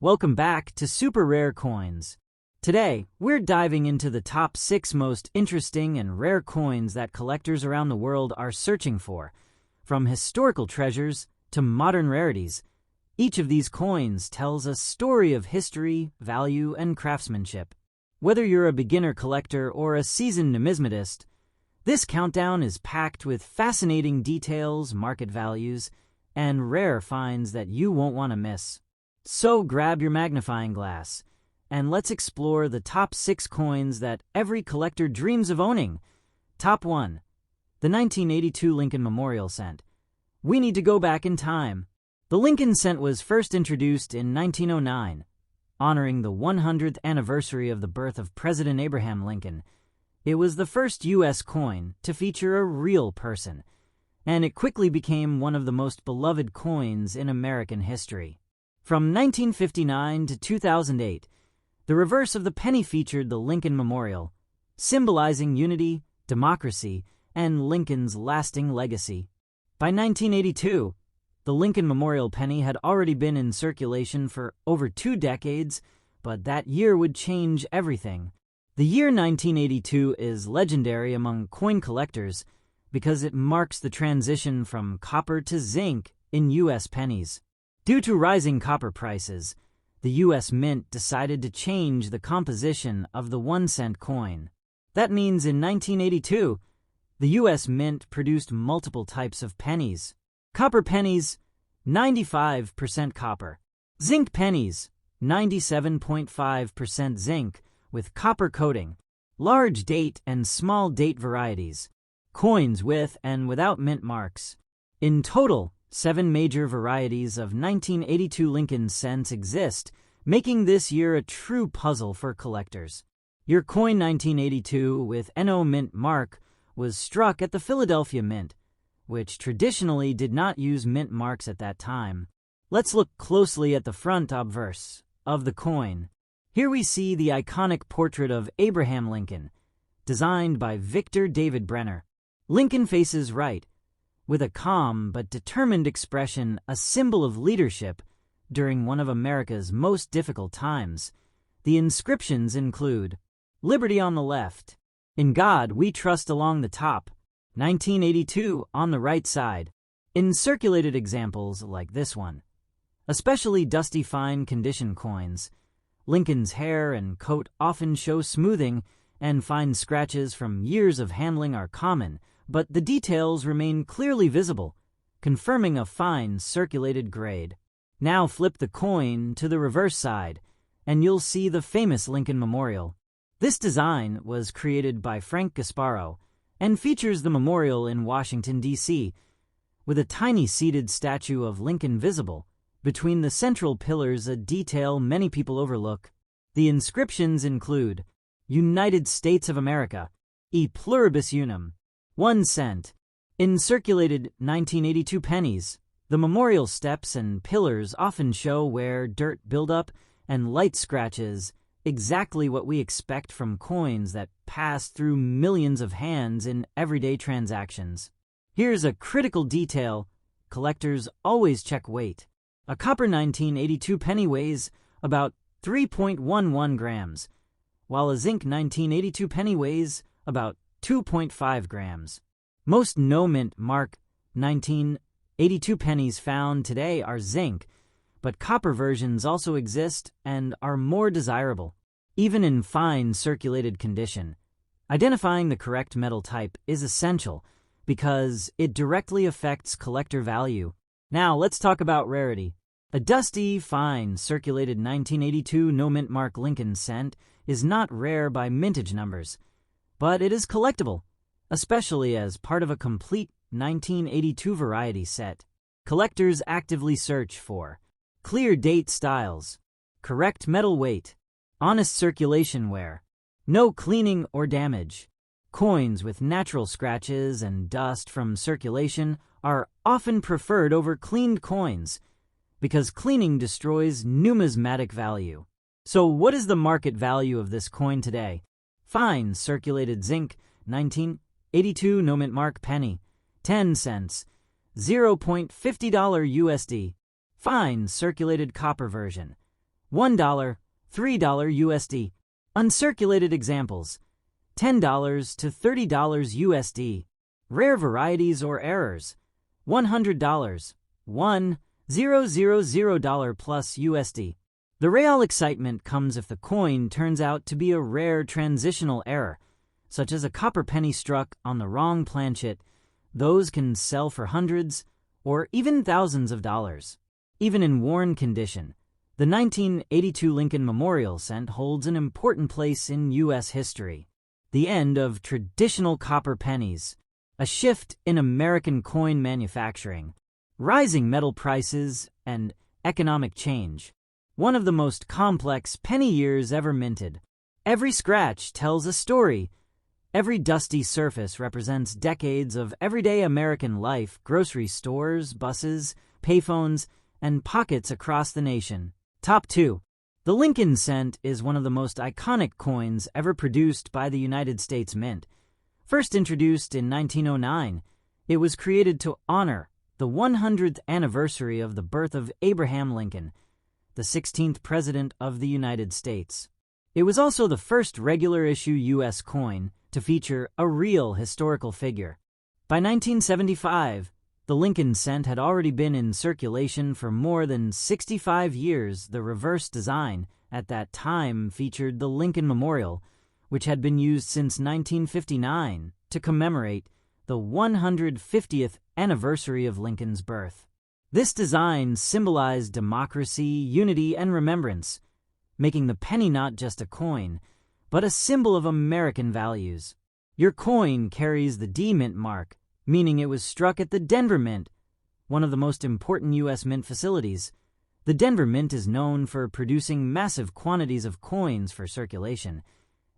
Welcome back to Super Rare Coins. Today, we're diving into the top 6 most interesting and rare coins that collectors around the world are searching for. From historical treasures to modern rarities, each of these coins tells a story of history, value, and craftsmanship. Whether you're a beginner collector or a seasoned numismatist, this countdown is packed with fascinating details, market values, and rare finds that you won't want to miss. So grab your magnifying glass, and let's explore the top 6 coins that every collector dreams of owning. Top 1. The 1982 Lincoln Memorial Cent. We need to go back in time. The Lincoln Cent was first introduced in 1909, honoring the 100th anniversary of the birth of President Abraham Lincoln. It was the first U.S. coin to feature a real person, and it quickly became one of the most beloved coins in American history. From 1959 to 2008, the reverse of the penny featured the Lincoln Memorial, symbolizing unity, democracy, and Lincoln's lasting legacy. By 1982, the Lincoln Memorial penny had already been in circulation for over 2 decades, but that year would change everything. The year 1982 is legendary among coin collectors because it marks the transition from copper to zinc in U.S. pennies. Due to rising copper prices, the U.S. Mint decided to change the composition of the 1-cent coin. That means in 1982, the U.S. Mint produced multiple types of pennies. Copper pennies, 95% copper. Zinc pennies, 97.5% zinc with copper coating. Large date and small date varieties. Coins with and without mint marks. In total, 7 major varieties of 1982 Lincoln cents exist, making this year a true puzzle for collectors. Your coin 1982 with NO Mint mark was struck at the Philadelphia Mint, which traditionally did not use mint marks at that time. Let's look closely at the front obverse of the coin. Here we see the iconic portrait of Abraham Lincoln, designed by Victor David Brenner. Lincoln faces right, with a calm but determined expression, a symbol of leadership during one of America's most difficult times. The inscriptions include Liberty on the left, In God We Trust along the top, 1982 on the right side. In circulated examples like this one, especially dusty fine condition coins, Lincoln's hair and coat often show smoothing, and fine scratches from years of handling are common, but the details remain clearly visible, confirming a fine circulated grade. Now flip the coin to the reverse side, and you'll see the famous Lincoln Memorial. This design was created by Frank Gasparo and features the memorial in Washington, D.C., with a tiny seated statue of Lincoln visible between the central pillars, a detail many people overlook. The inscriptions include United States of America, E pluribus unum, 1 cent. In circulated 1982 pennies, the memorial steps and pillars often show wear, dirt buildup, and light scratches, exactly what we expect from coins that pass through millions of hands in everyday transactions. Here's a critical detail: collectors always check weight. A copper 1982 penny weighs about 3.11 grams, while a zinc 1982 penny weighs about 2.5 grams. Most no-mint mark 1982 pennies found today are zinc, but copper versions also exist and are more desirable. Even in fine circulated condition, identifying the correct metal type is essential because it directly affects collector value. Now let's talk about rarity. A dusty, fine, circulated 1982 no-mint mark Lincoln cent is not rare by mintage numbers, but it is collectible, especially as part of a complete 1982 variety set. Collectors actively search for clear date styles, correct metal weight, honest circulation wear, no cleaning or damage. Coins with natural scratches and dust from circulation are often preferred over cleaned coins because cleaning destroys numismatic value. So what is the market value of this coin today? Fine circulated zinc 1982 no-mint mark penny, 10 cents, $0.50 USD. Fine circulated copper version, $1, $3 USD. Uncirculated examples: $10 to $30 USD. Rare varieties or errors: $100, $1,000 plus USD. The real excitement comes if the coin turns out to be a rare transitional error, such as a copper penny struck on the wrong planchet. Those can sell for hundreds or even thousands of dollars. Even in worn condition, the 1982 Lincoln Memorial Cent holds an important place in U.S. history. The end of traditional copper pennies, a shift in American coin manufacturing, rising metal prices, and economic change. One of the most complex penny years ever minted. Every scratch tells a story. Every dusty surface represents decades of everyday American life: grocery stores, buses, payphones, and pockets across the nation. Top 2. The Lincoln Cent is one of the most iconic coins ever produced by the United States Mint. First introduced in 1909, it was created to honor the 100th anniversary of the birth of Abraham Lincoln, the 16th President of the United States. It was also the first regular issue U.S. coin to feature a real historical figure. By 1975, the Lincoln Cent had already been in circulation for more than 65 years. The reverse design at that time featured the Lincoln Memorial, which had been used since 1959 to commemorate the 150th anniversary of Lincoln's birth. This design symbolized democracy, unity, and remembrance, making the penny not just a coin, but a symbol of American values. Your coin carries the D Mint mark, meaning it was struck at the Denver Mint, one of the most important U.S. mint facilities. The Denver Mint is known for producing massive quantities of coins for circulation,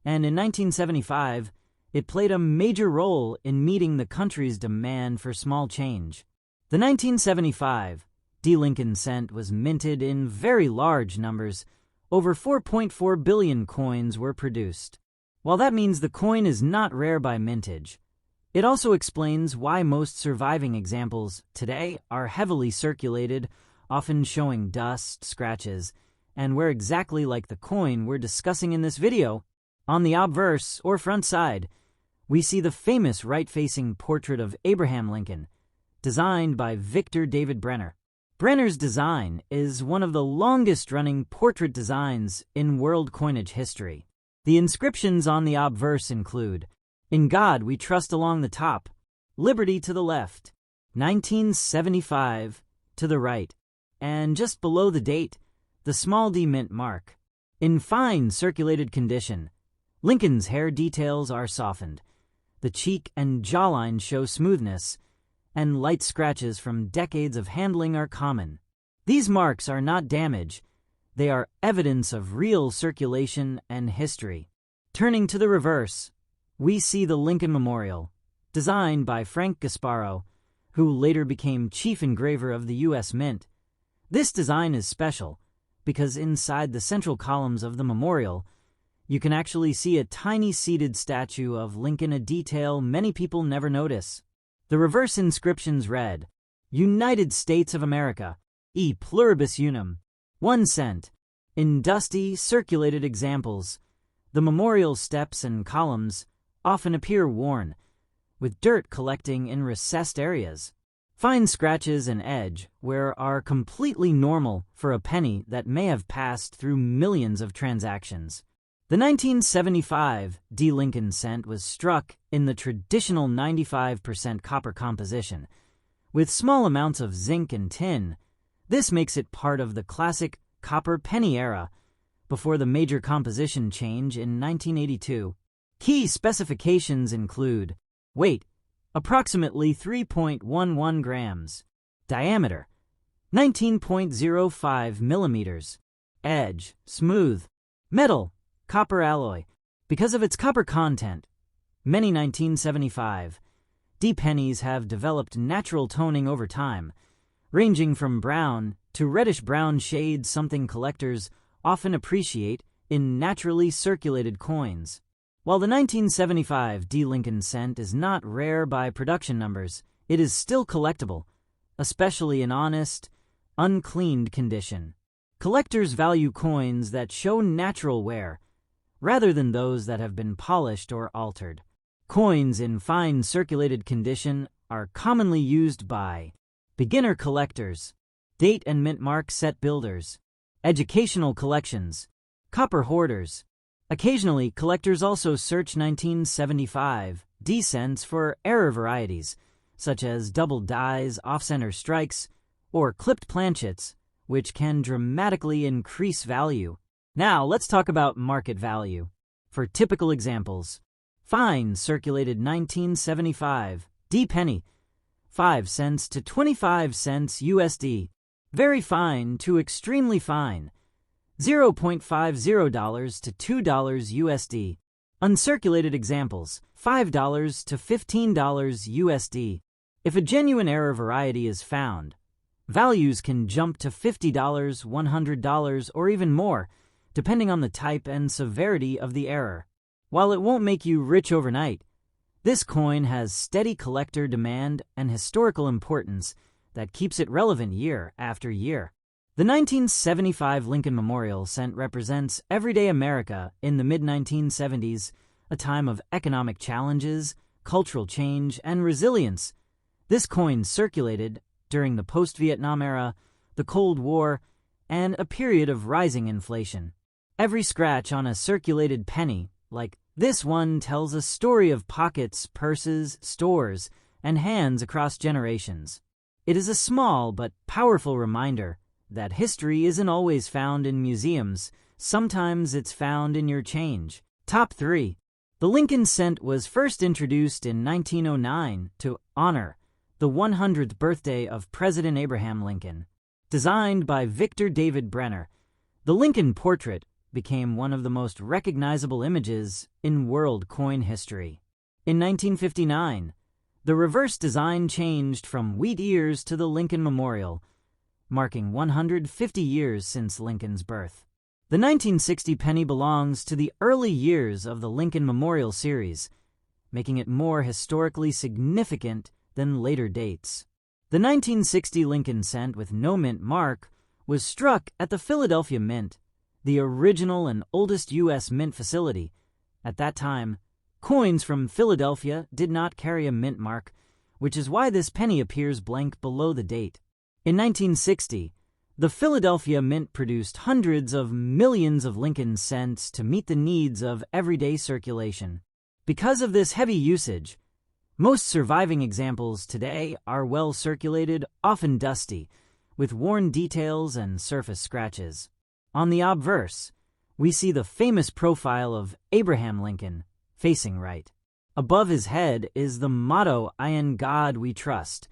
and in 1975, it played a major role in meeting the country's demand for small change. The 1975 D. Lincoln Cent was minted in very large numbers. Over 4.4 billion coins were produced. While that means the coin is not rare by mintage, it also explains why most surviving examples today are heavily circulated, often showing dust, scratches, and where exactly like the coin we're discussing in this video. On the obverse, or front side, we see the famous right-facing portrait of Abraham Lincoln, designed by Victor David Brenner. Brenner's design is one of the longest-running portrait designs in world coinage history. The inscriptions on the obverse include, "In God we trust" along the top, "Liberty" to the left, 1975 to the right, and just below the date, the small D Mint mark. In fine circulated condition, Lincoln's hair details are softened. The cheek and jawline show smoothness, and light scratches from decades of handling are common. These marks are not damage. They are evidence of real circulation and history. Turning to the reverse, we see the Lincoln Memorial, designed by Frank Gasparo, who later became chief engraver of the U.S. Mint. This design is special because inside the central columns of the memorial, you can actually see a tiny seated statue of Lincoln, a detail many people never notice. The reverse inscriptions read, "United States of America, e pluribus unum, 1 cent." In dusty, circulated examples, the memorial steps and columns often appear worn, with dirt collecting in recessed areas. Fine scratches and edge wear are completely normal for a penny that may have passed through millions of transactions. The 1975 D. Lincoln Cent was struck in the traditional 95% copper composition, with small amounts of zinc and tin. This makes it part of the classic copper penny era, before the major composition change in 1982. Key specifications include weight, approximately 3.11 grams, diameter, 19.05 millimeters, edge, smooth, metal, copper alloy. Because of its copper content, many 1975 D pennies have developed natural toning over time, ranging from brown to reddish-brown shades, something collectors often appreciate in naturally circulated coins. While the 1975 D. Lincoln Cent is not rare by production numbers, it is still collectible, especially in honest, uncleaned condition. Collectors value coins that show natural wear, rather than those that have been polished or altered. Coins in fine circulated condition are commonly used by beginner collectors, date and mint mark set builders, educational collections, copper hoarders. Occasionally, collectors also search 1975 D-cents for error varieties, such as double dies, off-center strikes, or clipped planchets, which can dramatically increase value. Now, let's talk about market value. For typical examples, fine circulated 1975 D penny, 5 cents to 25 cents USD. Very fine to extremely fine, $0.50 to $2 USD. Uncirculated examples, $5 to $15 USD. If a genuine error variety is found, values can jump to $50, $100, or even more, depending on the type and severity of the error. While it won't make you rich overnight, this coin has steady collector demand and historical importance that keeps it relevant year after year. The 1975 Lincoln Memorial Cent represents everyday America in the mid-1970s, a time of economic challenges, cultural change, and resilience. This coin circulated during the post-Vietnam era, the Cold War, and a period of rising inflation. Every scratch on a circulated penny, like this one, tells a story of pockets, purses, stores, and hands across generations. It is a small but powerful reminder that history isn't always found in museums. Sometimes it's found in your change. Top 3. The Lincoln Cent was first introduced in 1909 to honor the 100th birthday of President Abraham Lincoln. Designed by Victor David Brenner, the Lincoln portrait became one of the most recognizable images in world coin history. In 1959, the reverse design changed from wheat ears to the Lincoln Memorial, marking 150 years since Lincoln's birth. The 1960 penny belongs to the early years of the Lincoln Memorial series, making it more historically significant than later dates. The 1960 Lincoln Cent with no mint mark was struck at the Philadelphia Mint, the original and oldest U.S. mint facility. At that time, coins from Philadelphia did not carry a mint mark, which is why this penny appears blank below the date. In 1960, the Philadelphia Mint produced hundreds of millions of Lincoln cents to meet the needs of everyday circulation. Because of this heavy usage, most surviving examples today are well circulated, often dusty, with worn details and surface scratches. On the obverse, we see the famous profile of Abraham Lincoln, facing right. Above his head is the motto, "In God We Trust,"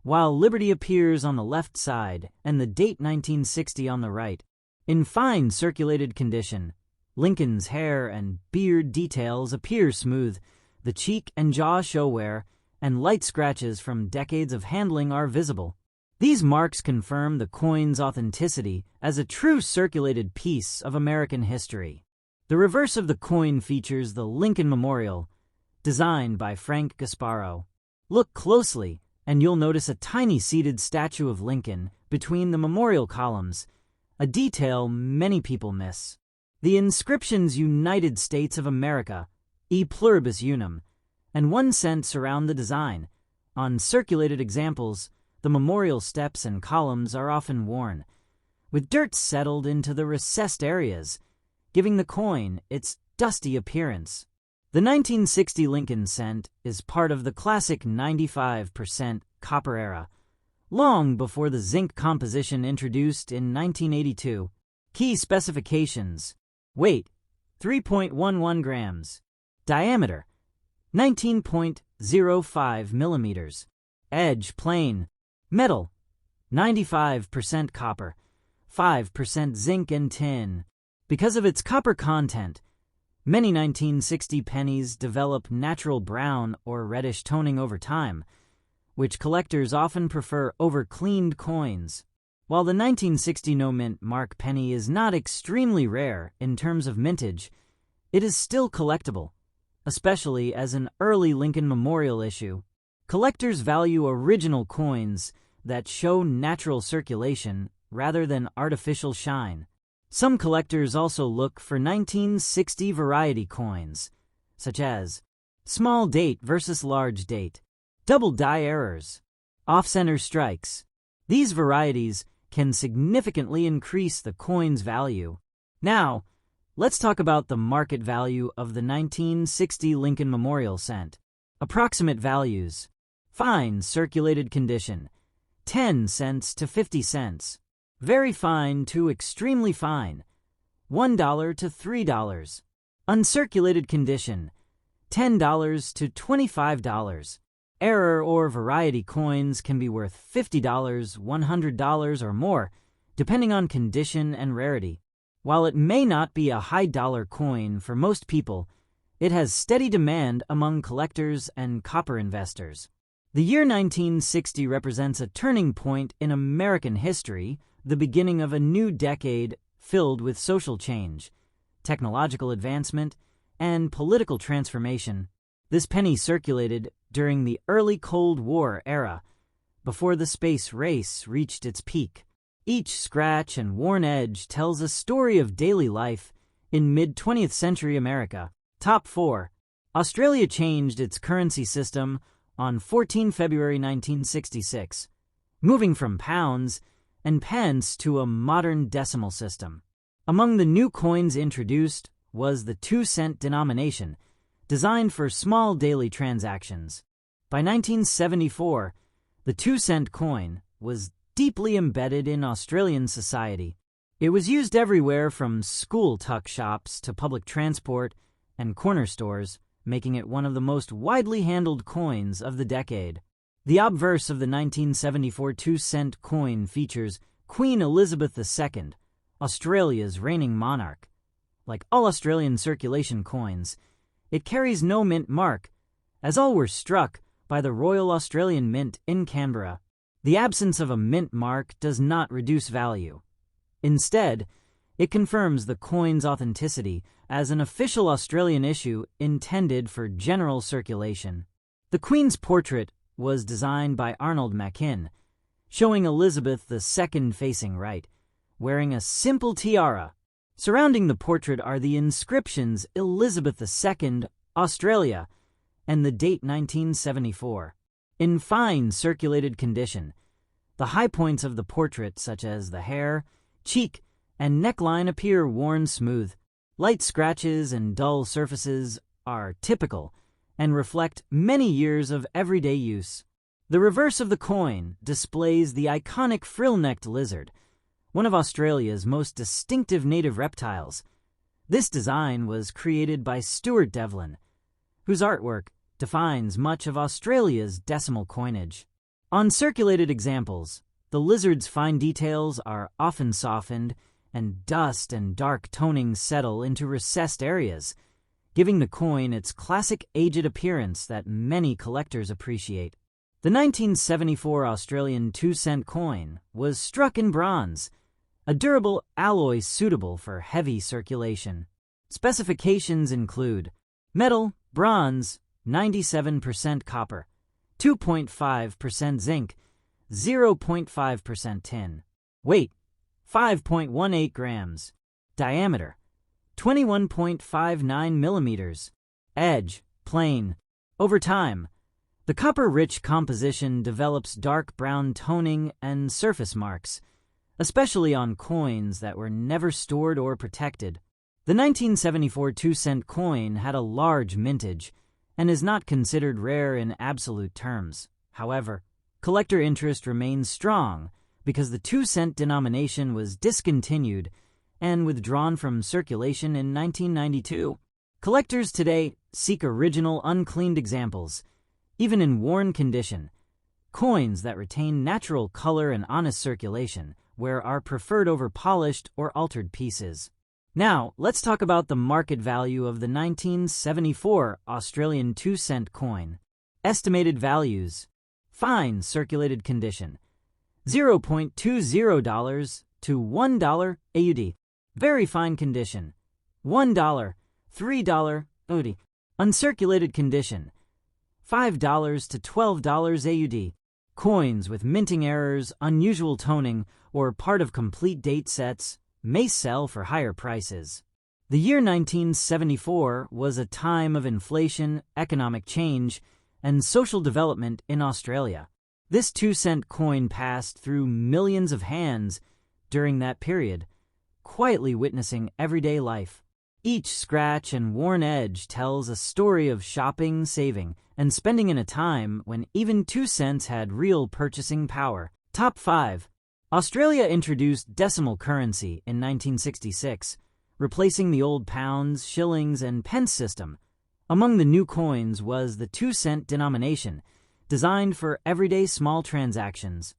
while Liberty appears on the left side and the date 1960 on the right. In fine circulated condition, Lincoln's hair and beard details appear smooth, the cheek and jaw show wear, and light scratches from decades of handling are visible. These marks confirm the coin's authenticity as a true circulated piece of American history. The reverse of the coin features the Lincoln Memorial, designed by Frank Gasparo. Look closely, and you'll notice a tiny seated statue of Lincoln between the memorial columns, a detail many people miss. The inscriptions "United States of America," "E Pluribus Unum," and 1 cent surround the design. On circulated examples, the memorial steps and columns are often worn, with dirt settled into the recessed areas, giving the coin its dusty appearance. The 1960 Lincoln Cent is part of the classic 95% copper era, long before the zinc composition introduced in 1982. Key specifications: weight, 3.11 grams. Diameter, 19.05 millimeters. Edge, plain. Metal, 95% copper, 5% zinc and tin. Because of its copper content, many 1960 pennies develop natural brown or reddish toning over time, which collectors often prefer over cleaned coins. While the 1960 no-mint mark penny is not extremely rare in terms of mintage, it is still collectible, especially as an early Lincoln Memorial issue. Collectors value original coins that show natural circulation rather than artificial shine. Some collectors also look for 1960 variety coins, such as small date versus large date, double die errors, off-center strikes. These varieties can significantly increase the coin's value. Now, let's talk about the market value of the 1960 Lincoln Memorial cent. Approximate values. Fine circulated condition, 10 cents to 50 cents. Very fine to extremely fine, $1 to $3. Uncirculated condition, $10 to $25. Error or variety coins can be worth $50, $100, or more, depending on condition and rarity. While it may not be a high-dollar coin for most people, it has steady demand among collectors and copper investors. The year 1960 represents a turning point in American history, the beginning of a new decade filled with social change, technological advancement, and political transformation. This penny circulated during the early Cold War era, before the space race reached its peak. Each scratch and worn edge tells a story of daily life in mid-20th century America. Top 4. Australia changed its currency system on 14 February 1966, moving from pounds and pence to a modern decimal system. Among the new coins introduced was the 2-cent denomination, designed for small daily transactions. By 1974, the 2-cent coin was deeply embedded in Australian society. It was used everywhere from school tuck shops to public transport and corner stores, making it one of the most widely handled coins of the decade. The obverse of the 1974 2-cent coin features Queen Elizabeth II, Australia's reigning monarch. Like all Australian circulation coins, it carries no mint mark, as all were struck by the Royal Australian Mint in Canberra. The absence of a mint mark does not reduce value. Instead, it confirms the coin's authenticity as an official Australian issue intended for general circulation. The Queen's portrait was designed by Arnold Mackin, showing Elizabeth II facing right, wearing a simple tiara. Surrounding the portrait are the inscriptions Elizabeth II, Australia, and the date 1974. In fine circulated condition, the high points of the portrait, such as the hair, cheek, and neckline, appear worn smooth. Light scratches and dull surfaces are typical and reflect many years of everyday use. The reverse of the coin displays the iconic frill-necked lizard, one of Australia's most distinctive native reptiles. This design was created by Stuart Devlin, whose artwork defines much of Australia's decimal coinage. On circulated examples, the lizard's fine details are often softened, and dust and dark toning settle into recessed areas, giving the coin its classic aged appearance that many collectors appreciate. The 1974 Australian 2-cent coin was struck in bronze, a durable alloy suitable for heavy circulation. Specifications include metal, bronze, 97% copper, 2.5% zinc, 0.5% tin. Weight, 5.18 grams. Diameter, 21.59 millimeters. Edge, plain. Over time, the copper-rich composition develops dark brown toning and surface marks, especially on coins that were never stored or protected. The 1974 2-cent coin had a large mintage and is not considered rare in absolute terms. However, collector interest remains strong because the 2-cent denomination was discontinued and withdrawn from circulation in 1992. Collectors today seek original, uncleaned examples, even in worn condition. Coins that retain natural color and honest circulation, where are preferred over polished or altered pieces. Now, let's talk about the market value of the 1974 Australian 2-cent coin. Estimated values. Fine circulated condition, $0.20 to $1 AUD. Very fine condition, $1, $3 AUD. Uncirculated condition, $5 to $12 AUD. Coins with minting errors, unusual toning, or part of complete date sets may sell for higher prices. The year 1974 was a time of inflation, economic change, and social development in Australia. This 2-cent coin passed through millions of hands during that period, quietly witnessing everyday life. Each scratch and worn edge tells a story of shopping, saving, and spending in a time when even 2 cents had real purchasing power. Top 5. Australia introduced decimal currency in 1966, replacing the old pounds, shillings, and pence system. Among the new coins was the 2-cent denomination, designed for everyday small transactions.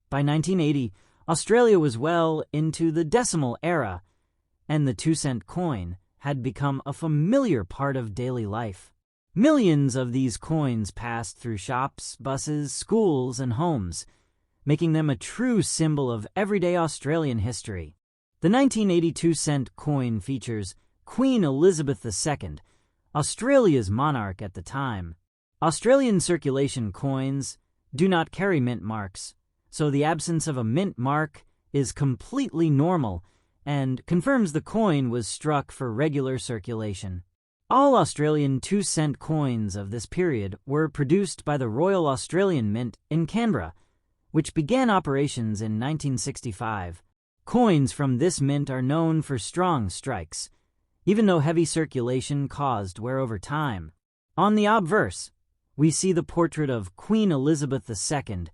By 1980, Australia was well into the decimal era, and the 2-cent coin had become a familiar part of daily life. Millions of these coins passed through shops, buses, schools, and homes, making them a true symbol of everyday Australian history. The 1982 cent coin features Queen Elizabeth II, Australia's monarch at the time. Australian circulation coins do not carry mint marks, so the absence of a mint mark is completely normal and confirms the coin was struck for regular circulation. All Australian 2-cent coins of this period were produced by the Royal Australian Mint in Canberra, which began operations in 1965. Coins from this mint are known for strong strikes, even though heavy circulation caused wear over time. On the obverse, we see the portrait of Queen Elizabeth II,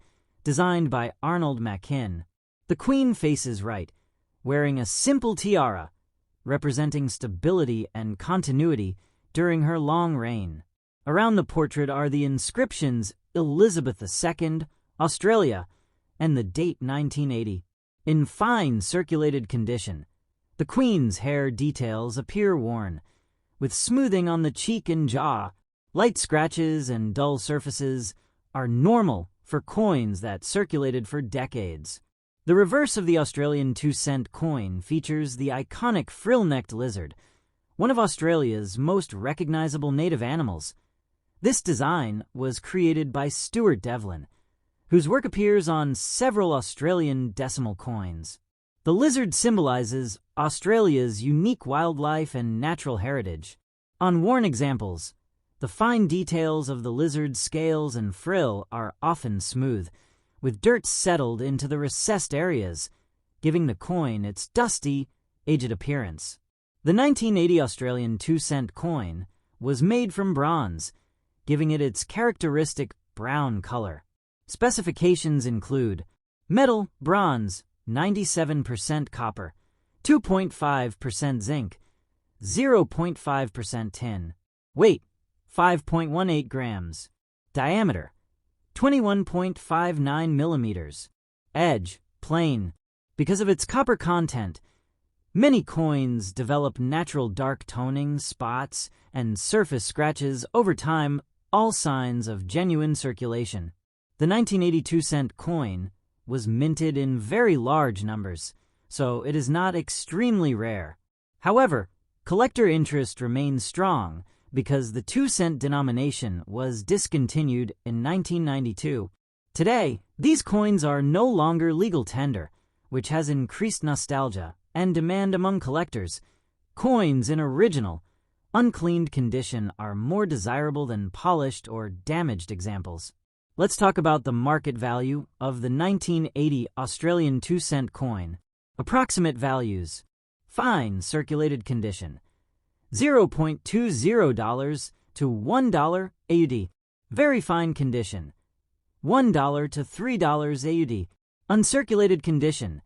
designed by Arnold Mackin. The Queen faces right, wearing a simple tiara, representing stability and continuity during her long reign. Around the portrait are the inscriptions Elizabeth II, Australia, and the date 1980. In fine circulated condition, the Queen's hair details appear worn, with smoothing on the cheek and jaw. Light scratches and dull surfaces are normal for coins that circulated for decades. The reverse of the Australian 2-cent coin features the iconic frill-necked lizard, one of Australia's most recognizable native animals. This design was created by Stuart Devlin, whose work appears on several Australian decimal coins. The lizard symbolizes Australia's unique wildlife and natural heritage. On worn examples, the fine details of the lizard's scales and frill are often smooth, with dirt settled into the recessed areas, giving the coin its dusty, aged appearance. The 1980 Australian 2-cent coin was made from bronze, giving it its characteristic brown color. Specifications include metal, bronze, 97% copper, 2.5% zinc, 0.5% tin. Weight, 5.18 grams. Diameter, 21.59 millimeters. Edge, plain. Because of its copper content, many coins develop natural dark toning, spots, and surface scratches over time, all signs of genuine circulation. The 1982 cent coin was minted in very large numbers, so it is not extremely rare. However, collector interest remains strong because the 2-cent denomination was discontinued in 1992. Today, these coins are no longer legal tender, which has increased nostalgia and demand among collectors. Coins in original, uncleaned condition are more desirable than polished or damaged examples. Let's talk about the market value of the 1980 Australian 2-cent coin. Approximate values. Fine circulated condition, $0.20 to $1 AUD. Very fine condition, $1 to $3 AUD. Uncirculated condition,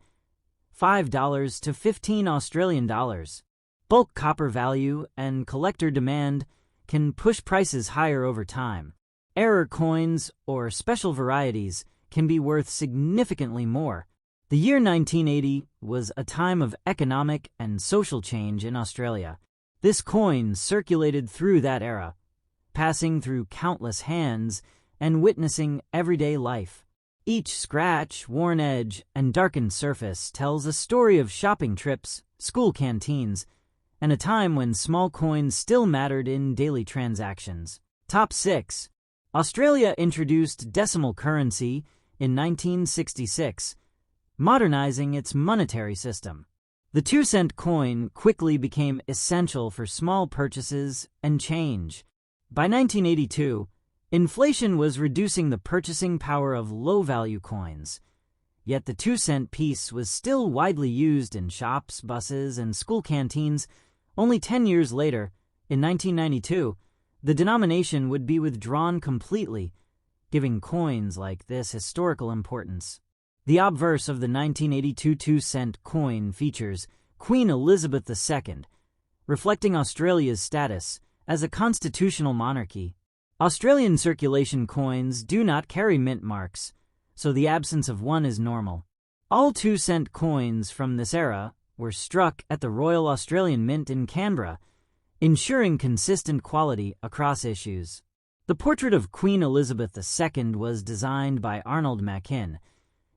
$5 to 15 Australian dollars. Bulk copper value and collector demand can push prices higher over time. Error coins or special varieties can be worth significantly more. The year 1980 was a time of economic and social change in Australia. This coin circulated through that era, passing through countless hands and witnessing everyday life. Each scratch, worn edge, and darkened surface tells a story of shopping trips, school canteens, and a time when small coins still mattered in daily transactions. Top 6. Australia introduced decimal currency in 1966, modernizing its monetary system. The 2-cent coin quickly became essential for small purchases and change. By 1982, inflation was reducing the purchasing power of low-value coins. Yet the 2-cent piece was still widely used in shops, buses, and school canteens. Only 10 years later, in 1992, the denomination would be withdrawn completely, giving coins like this historical importance. The obverse of the 1982 2-cent coin features Queen Elizabeth II, reflecting Australia's status as a constitutional monarchy. Australian circulation coins do not carry mint marks, so the absence of one is normal. All 2-cent coins from this era were struck at the Royal Australian Mint in Canberra, ensuring consistent quality across issues. The portrait of Queen Elizabeth II was designed by Arnold Machin,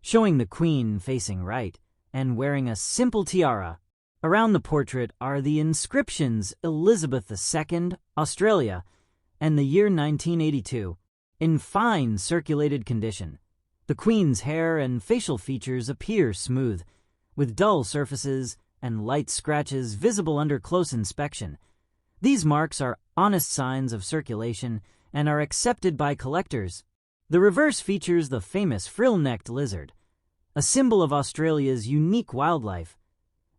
showing the Queen facing right and wearing a simple tiara. Around the portrait are the inscriptions Elizabeth II, Australia, and the year 1982, in fine circulated condition. The Queen's hair and facial features appear smooth, with dull surfaces and light scratches visible under close inspection. These marks are honest signs of circulation and are accepted by collectors. The reverse features the famous frill-necked lizard, a symbol of Australia's unique wildlife.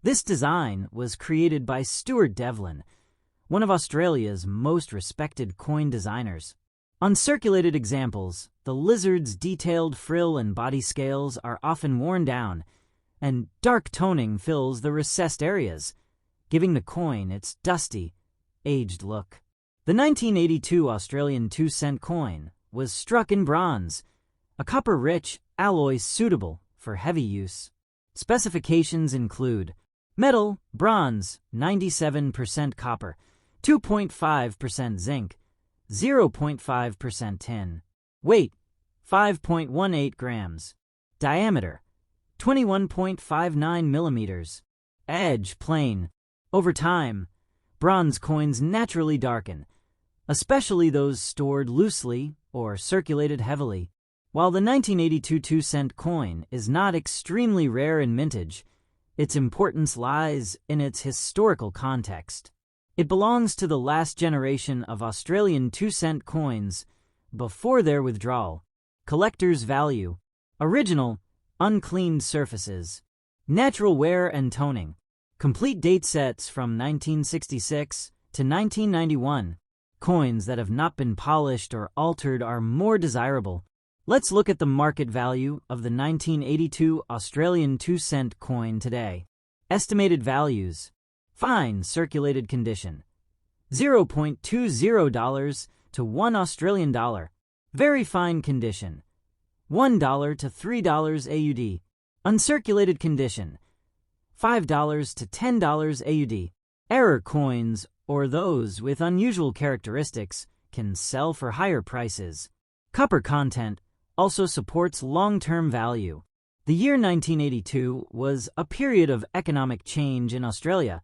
This design was created by Stuart Devlin, one of Australia's most respected coin designers. On circulated examples, the lizard's detailed frill and body scales are often worn down, and dark toning fills the recessed areas, giving the coin its dusty, aged look. The 1982 Australian 2-cent coin was struck in bronze, a copper-rich alloy suitable for heavy use. Specifications include metal, bronze, 97% copper, 2.5% zinc, 0.5% tin. Weight, 5.18 grams. Diameter, 21.59 millimeters. Edge, plain. Over time, bronze coins naturally darken, especially those stored loosely or circulated heavily. While the 1982 2-cent coin is not extremely rare in mintage, its importance lies in its historical context. It belongs to the last generation of Australian 2-cent coins before their withdrawal. Collector's value: original, uncleaned surfaces, natural wear and toning, complete date sets from 1966 to 1991. Coins that have not been polished or altered are more desirable. Let's look at the market value of the 1982 Australian 2-cent coin today. Estimated values: fine circulated condition, $0.20 to $1 Australian dollar. Very fine condition, $1 to $3 AUD. Uncirculated condition, $5 to $10 AUD. Error coins, or those with unusual characteristics, can sell for higher prices. Copper content also supports long-term value. The year 1982 was a period of economic change in Australia.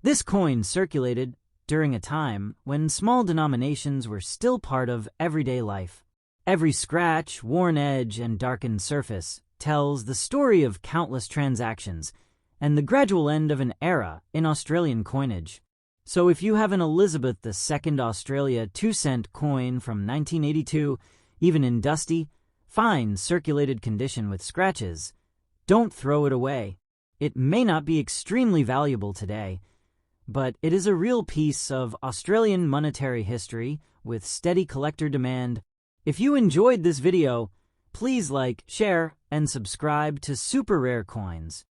This coin circulated during a time when small denominations were still part of everyday life. Every scratch, worn edge, and darkened surface tells the story of countless transactions and the gradual end of an era in Australian coinage. So if you have an Elizabeth II Australia 2-cent coin from 1982, even in dusty, fine circulated condition with scratches, don't throw it away. It may not be extremely valuable today, but it is a real piece of Australian monetary history with steady collector demand. If you enjoyed this video, please like, share, and subscribe to Super Rare Coins.